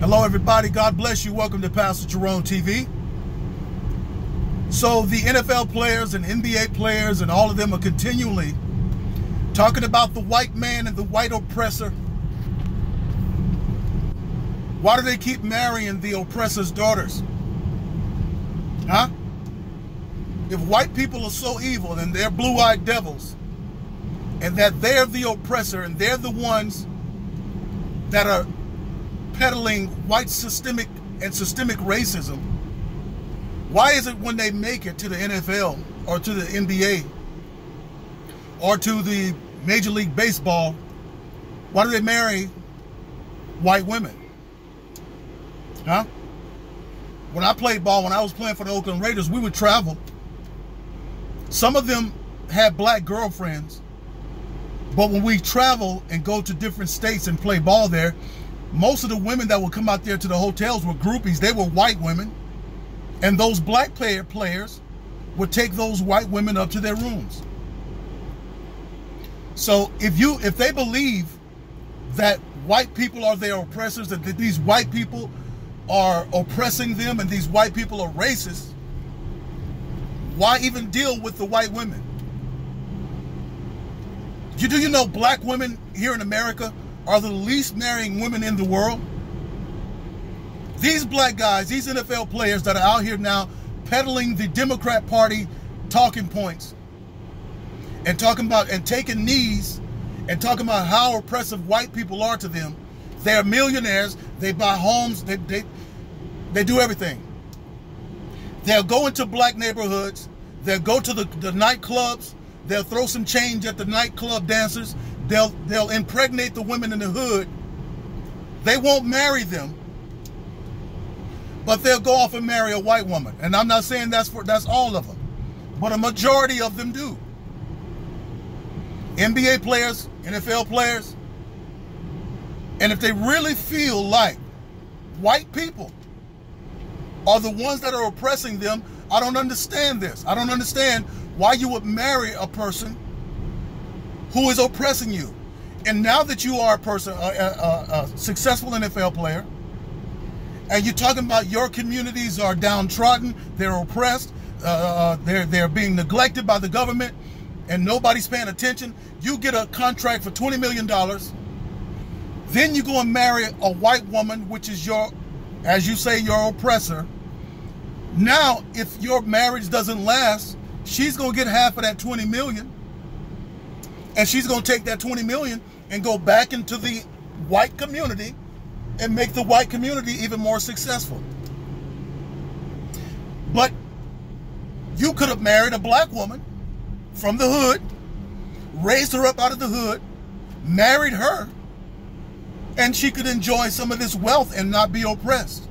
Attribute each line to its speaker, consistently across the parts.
Speaker 1: Hello, everybody. God bless you. Welcome to Pastor Jerone TV. So the NFL players and NBA players and all of them are continually talking about the white man and the white oppressor. Why do they keep marrying the oppressor's daughters? Huh? If white people are so evil and they're blue-eyed devils and that they're the oppressor and they're the ones that are peddling white systemic racism, why is it when they make it to the NFL or to the NBA or to the Major League Baseball, why do they marry white women? Huh? When I played ball, when I was playing for the Oakland Raiders, we would travel. Some of them had black girlfriends, but when we travel and go to different states and play ball there, most of the women that would come out there to the hotels were groupies. They were white women. And those black players would take those white women up to their rooms. So if they believe that white people are their oppressors, that these white people are oppressing them and these white people are racist, why even deal with the white women? Do you know black women here in America are the least marrying women in the world? These black guys, these NFL players that are out here now peddling the Democrat Party talking points and talking about and taking knees and talking about how oppressive white people are to them. They're millionaires. They buy homes. They do everything. They'll go into black neighborhoods. They'll go to the nightclubs. They'll throw some change at the nightclub dancers. They'll impregnate the women in the hood. They won't marry them, but they'll go off and marry a white woman. And I'm not saying that's all of them, but a majority of them do. NBA players, NFL players. And if they really feel like white people are the ones that are oppressing them, I don't understand this. I don't understand why you would marry a person who is oppressing you. And now that you are a successful NFL player, and you're talking about your communities are downtrodden, they're oppressed, they're being neglected by the government, and nobody's paying attention, you get a contract for $20 million. Then you go and marry a white woman, which is as you say, your oppressor. Now, if your marriage doesn't last, she's going to get half of that $20 million. And she's going to take that $20 million and go back into the white community and make the white community even more successful. But you could have married a black woman from the hood, raised her up out of the hood, married her, and she could enjoy some of this wealth and not be oppressed.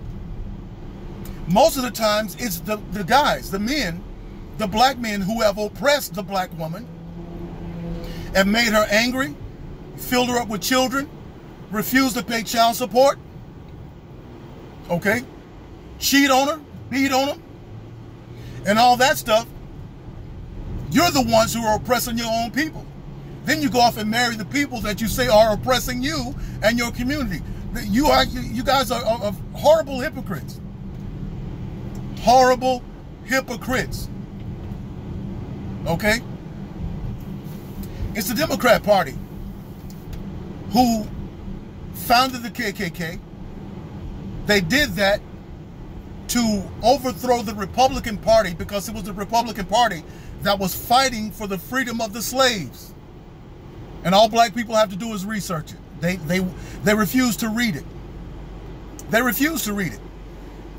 Speaker 1: Most of the times, it's the guys, the men, the black men who have oppressed the black woman and made her angry, filled her up with children, refused to pay child support, okay, cheat on her, beat on her, and all that stuff. You're the ones who are oppressing your own people. Then you go off and marry the people that you say are oppressing you and your community. You guys are horrible hypocrites. Horrible hypocrites. Okay? It's the Democrat Party who founded the KKK. They did that to overthrow the Republican Party because it was the Republican Party that was fighting for the freedom of the slaves. And all black people have to do is research it. They refuse to read it. They refuse to read it.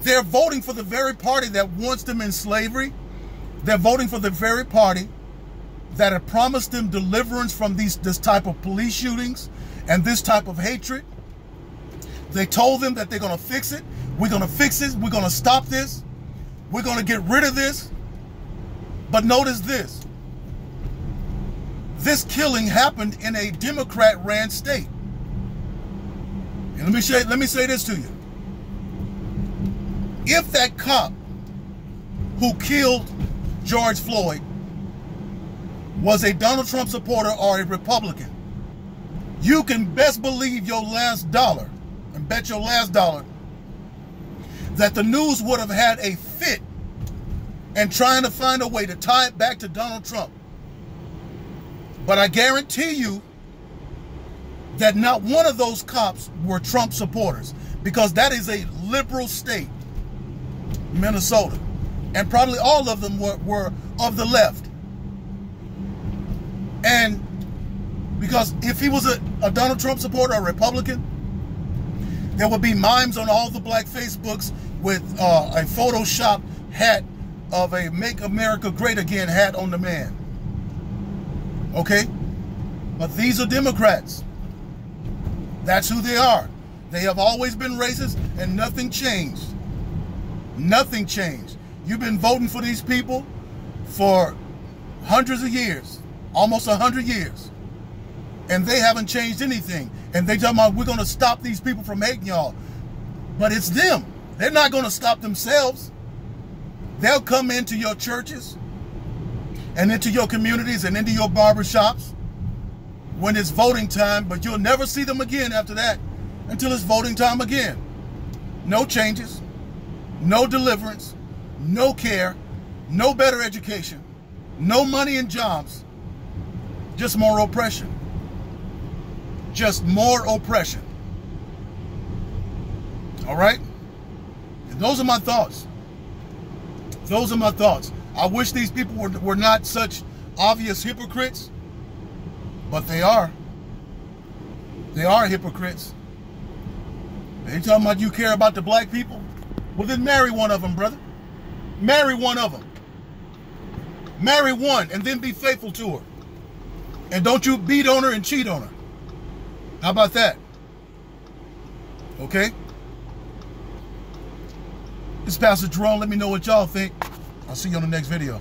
Speaker 1: They're voting for the very party that wants them in slavery. They're voting for the very party that had promised them deliverance from this type of police shootings and this type of hatred. They told them that they're going to fix it. We're going to fix it. We're going to stop this. We're going to get rid of this. But notice this. This killing happened in a Democrat-ran state. And let me say this to you. If that cop who killed George Floyd was a Donald Trump supporter or a Republican, you can best believe your last dollar and bet your last dollar that the news would have had a fit and trying to find a way to tie it back to Donald Trump. But I guarantee you that not one of those cops were Trump supporters, because that is a liberal state, Minnesota. And probably all of them were of the left. And because if he was a Donald Trump supporter, a Republican, there would be mimes on all the black Facebooks with a Photoshop hat of a Make America Great Again hat on the man. Okay? But these are Democrats. That's who they are. They have always been racist, and nothing changed. Nothing changed. You've been voting for these people for hundreds of years, almost 100 years, and they haven't changed anything. And they talking about, we're going to stop these people from hating y'all. But it's them. They're not going to stop themselves. They'll come into your churches and into your communities and into your barbershops when it's voting time, but you'll never see them again after that until it's voting time again. No changes, no deliverance, no care, no better education, no money and jobs, just more oppression. Just more oppression. All right? And those are my thoughts. Those are my thoughts. I wish these people were not such obvious hypocrites, but they are. They are hypocrites. They talking about you care about the black people? Well, then marry one of them, brother. Marry one of them. Marry one and then be faithful to her. And don't you beat on her and cheat on her. How about that? Okay? This is Pastor Jerone. Let me know what y'all think. I'll see you on the next video.